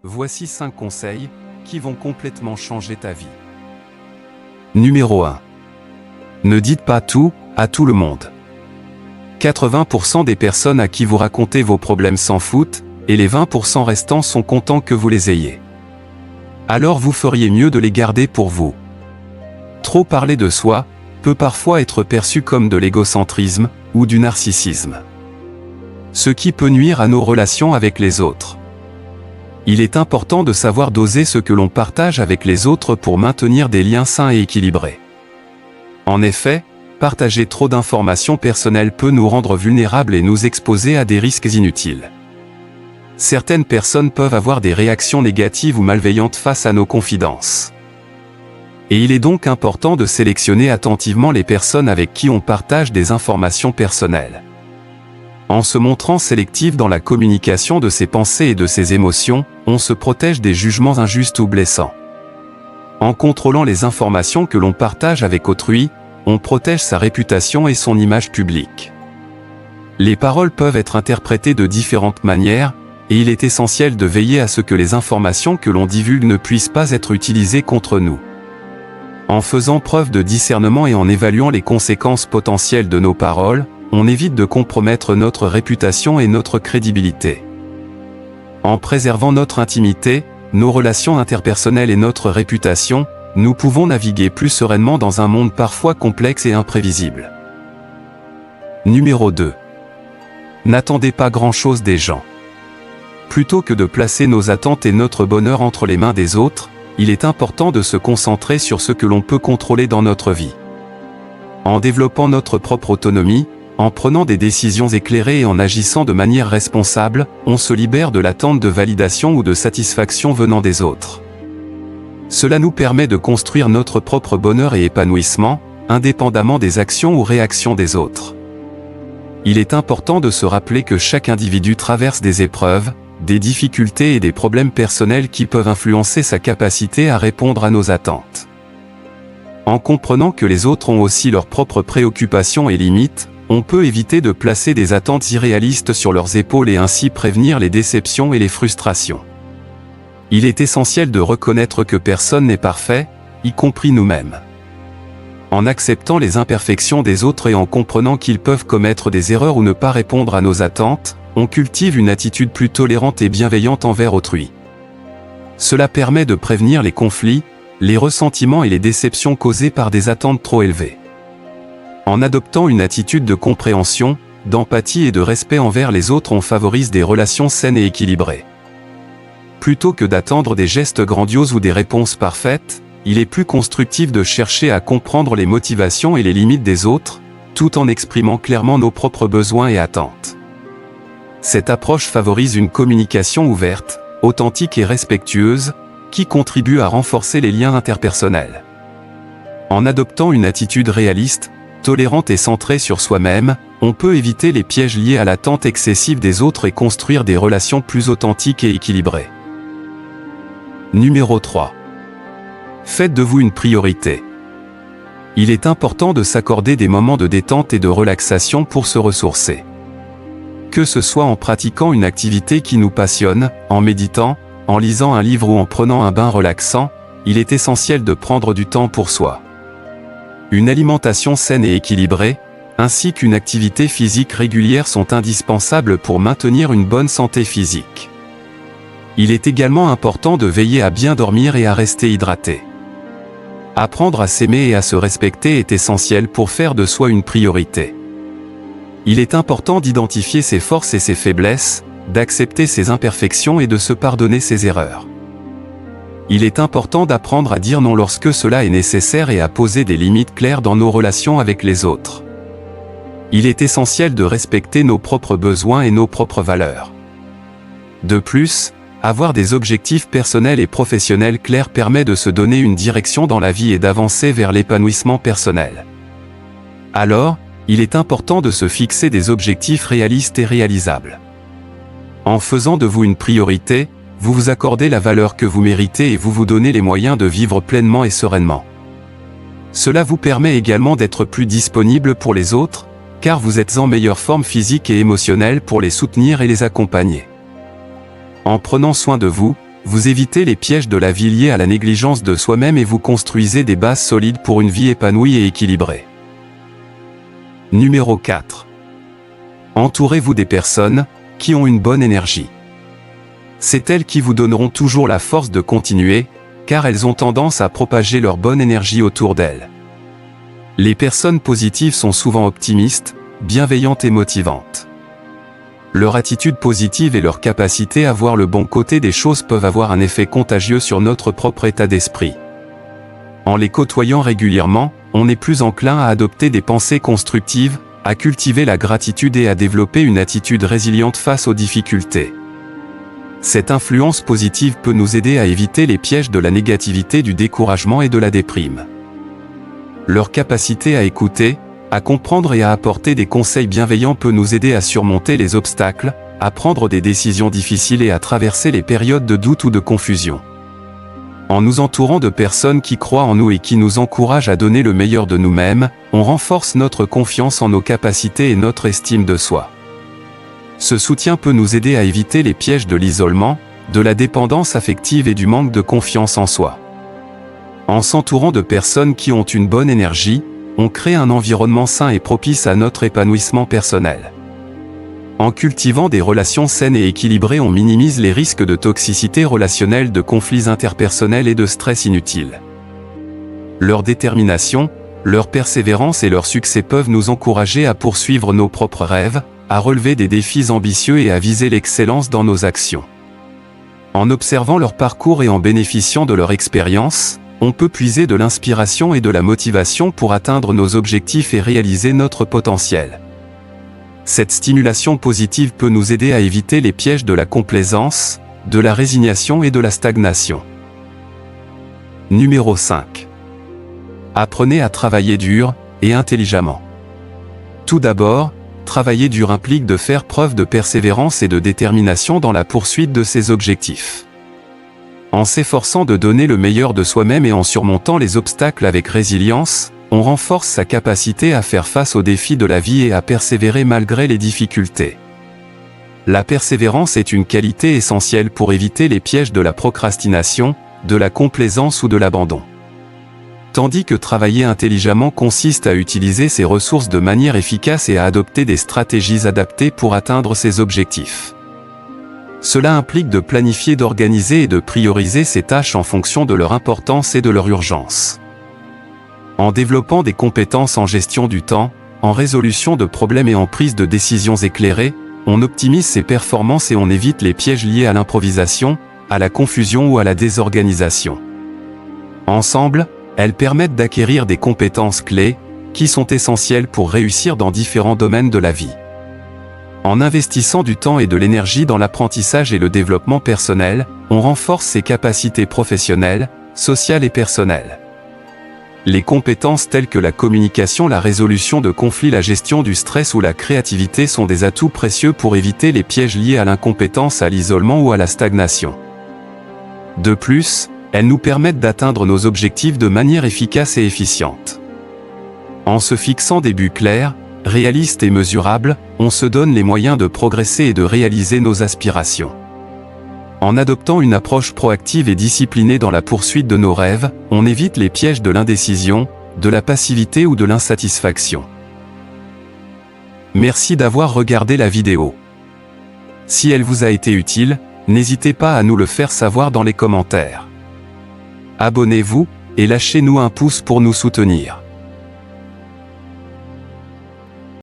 Voici 5 conseils qui vont complètement changer ta vie. Numéro 1. Ne dites pas tout à tout le monde. 80% des personnes à qui vous racontez vos problèmes s'en foutent, et les 20% restants sont contents que vous les ayez. Alors vous feriez mieux de les garder pour vous. Trop parler de soi peut parfois être perçu comme de l'égocentrisme ou du narcissisme, ce qui peut nuire à nos relations avec les autres. Il est important de savoir doser ce que l'on partage avec les autres pour maintenir des liens sains et équilibrés. En effet, partager trop d'informations personnelles peut nous rendre vulnérables et nous exposer à des risques inutiles. Certaines personnes peuvent avoir des réactions négatives ou malveillantes face à nos confidences. Et il est donc important de sélectionner attentivement les personnes avec qui on partage des informations personnelles. En se montrant sélectif dans la communication de ses pensées et de ses émotions, on se protège des jugements injustes ou blessants. En contrôlant les informations que l'on partage avec autrui, on protège sa réputation et son image publique. Les paroles peuvent être interprétées de différentes manières, et il est essentiel de veiller à ce que les informations que l'on divulgue ne puissent pas être utilisées contre nous. En faisant preuve de discernement et en évaluant les conséquences potentielles de nos paroles, on évite de compromettre notre réputation et notre crédibilité. En préservant notre intimité, nos relations interpersonnelles et notre réputation, nous pouvons naviguer plus sereinement dans un monde parfois complexe et imprévisible. Numéro 2. N'attendez pas grand-chose des gens. Plutôt que de placer nos attentes et notre bonheur entre les mains des autres, il est important de se concentrer sur ce que l'on peut contrôler dans notre vie. En développant notre propre autonomie, en prenant des décisions éclairées et en agissant de manière responsable, on se libère de l'attente de validation ou de satisfaction venant des autres. Cela nous permet de construire notre propre bonheur et épanouissement, indépendamment des actions ou réactions des autres. Il est important de se rappeler que chaque individu traverse des épreuves, des difficultés et des problèmes personnels qui peuvent influencer sa capacité à répondre à nos attentes. En comprenant que les autres ont aussi leurs propres préoccupations et limites, on peut éviter de placer des attentes irréalistes sur leurs épaules et ainsi prévenir les déceptions et les frustrations. Il est essentiel de reconnaître que personne n'est parfait, y compris nous-mêmes. En acceptant les imperfections des autres et en comprenant qu'ils peuvent commettre des erreurs ou ne pas répondre à nos attentes, on cultive une attitude plus tolérante et bienveillante envers autrui. Cela permet de prévenir les conflits, les ressentiments et les déceptions causées par des attentes trop élevées. En adoptant une attitude de compréhension, d'empathie et de respect envers les autres, on favorise des relations saines et équilibrées. Plutôt que d'attendre des gestes grandioses ou des réponses parfaites, il est plus constructif de chercher à comprendre les motivations et les limites des autres, tout en exprimant clairement nos propres besoins et attentes. Cette approche favorise une communication ouverte, authentique et respectueuse, qui contribue à renforcer les liens interpersonnels. En adoptant une attitude réaliste, tolérante et centrée sur soi-même, on peut éviter les pièges liés à l'attente excessive des autres et construire des relations plus authentiques et équilibrées. Numéro 3. Faites de vous une priorité. Il est important de s'accorder des moments de détente et de relaxation pour se ressourcer. Que ce soit en pratiquant une activité qui nous passionne, en méditant, en lisant un livre ou en prenant un bain relaxant, il est essentiel de prendre du temps pour soi. Une alimentation saine et équilibrée, ainsi qu'une activité physique régulière sont indispensables pour maintenir une bonne santé physique. Il est également important de veiller à bien dormir et à rester hydraté. Apprendre à s'aimer et à se respecter est essentiel pour faire de soi une priorité. Il est important d'identifier ses forces et ses faiblesses, d'accepter ses imperfections et de se pardonner ses erreurs. Il est important d'apprendre à dire non lorsque cela est nécessaire et à poser des limites claires dans nos relations avec les autres. Il est essentiel de respecter nos propres besoins et nos propres valeurs. De plus, avoir des objectifs personnels et professionnels clairs permet de se donner une direction dans la vie et d'avancer vers l'épanouissement personnel. Alors, il est important de se fixer des objectifs réalistes et réalisables. En faisant de vous une priorité, vous vous accordez la valeur que vous méritez et vous vous donnez les moyens de vivre pleinement et sereinement. Cela vous permet également d'être plus disponible pour les autres, car vous êtes en meilleure forme physique et émotionnelle pour les soutenir et les accompagner. En prenant soin de vous, vous évitez les pièges de la vie liés à la négligence de soi-même et vous construisez des bases solides pour une vie épanouie et équilibrée. Numéro 4. Entourez-vous des personnes qui ont une bonne énergie. C'est elles qui vous donneront toujours la force de continuer, car elles ont tendance à propager leur bonne énergie autour d'elles. Les personnes positives sont souvent optimistes, bienveillantes et motivantes. Leur attitude positive et leur capacité à voir le bon côté des choses peuvent avoir un effet contagieux sur notre propre état d'esprit. En les côtoyant régulièrement, on est plus enclin à adopter des pensées constructives, à cultiver la gratitude et à développer une attitude résiliente face aux difficultés. Cette influence positive peut nous aider à éviter les pièges de la négativité, du découragement et de la déprime. Leur capacité à écouter, à comprendre et à apporter des conseils bienveillants peut nous aider à surmonter les obstacles, à prendre des décisions difficiles et à traverser les périodes de doute ou de confusion. En nous entourant de personnes qui croient en nous et qui nous encouragent à donner le meilleur de nous-mêmes, on renforce notre confiance en nos capacités et notre estime de soi. Ce soutien peut nous aider à éviter les pièges de l'isolement, de la dépendance affective et du manque de confiance en soi. En s'entourant de personnes qui ont une bonne énergie, on crée un environnement sain et propice à notre épanouissement personnel. En cultivant des relations saines et équilibrées, on minimise les risques de toxicité relationnelle, de conflits interpersonnels et de stress inutile. Leur détermination, leur persévérance et leur succès peuvent nous encourager à poursuivre nos propres rêves, à relever des défis ambitieux et à viser l'excellence dans nos actions. En observant leur parcours et en bénéficiant de leur expérience, on peut puiser de l'inspiration et de la motivation pour atteindre nos objectifs et réaliser notre potentiel. Cette stimulation positive peut nous aider à éviter les pièges de la complaisance, de la résignation et de la stagnation. Numéro 5. Apprenez à travailler dur et intelligemment. Tout d'abord, travailler dur implique de faire preuve de persévérance et de détermination dans la poursuite de ses objectifs. En s'efforçant de donner le meilleur de soi-même et en surmontant les obstacles avec résilience, on renforce sa capacité à faire face aux défis de la vie et à persévérer malgré les difficultés. La persévérance est une qualité essentielle pour éviter les pièges de la procrastination, de la complaisance ou de l'abandon. Tandis que travailler intelligemment consiste à utiliser ses ressources de manière efficace et à adopter des stratégies adaptées pour atteindre ses objectifs. Cela implique de planifier, d'organiser et de prioriser ses tâches en fonction de leur importance et de leur urgence. En développant des compétences en gestion du temps, en résolution de problèmes et en prise de décisions éclairées, on optimise ses performances et on évite les pièges liés à l'improvisation, à la confusion ou à la désorganisation. Ensemble, elles permettent d'acquérir des compétences clés, qui sont essentielles pour réussir dans différents domaines de la vie. En investissant du temps et de l'énergie dans l'apprentissage et le développement personnel, on renforce ses capacités professionnelles, sociales et personnelles. Les compétences telles que la communication, la résolution de conflits, la gestion du stress ou la créativité sont des atouts précieux pour éviter les pièges liés à l'incompétence, à l'isolement ou à la stagnation. De plus, elles nous permettent d'atteindre nos objectifs de manière efficace et efficiente. En se fixant des buts clairs, réalistes et mesurables, on se donne les moyens de progresser et de réaliser nos aspirations. En adoptant une approche proactive et disciplinée dans la poursuite de nos rêves, on évite les pièges de l'indécision, de la passivité ou de l'insatisfaction. Merci d'avoir regardé la vidéo. Si elle vous a été utile, n'hésitez pas à nous le faire savoir dans les commentaires. Abonnez-vous, et lâchez-nous un pouce pour nous soutenir.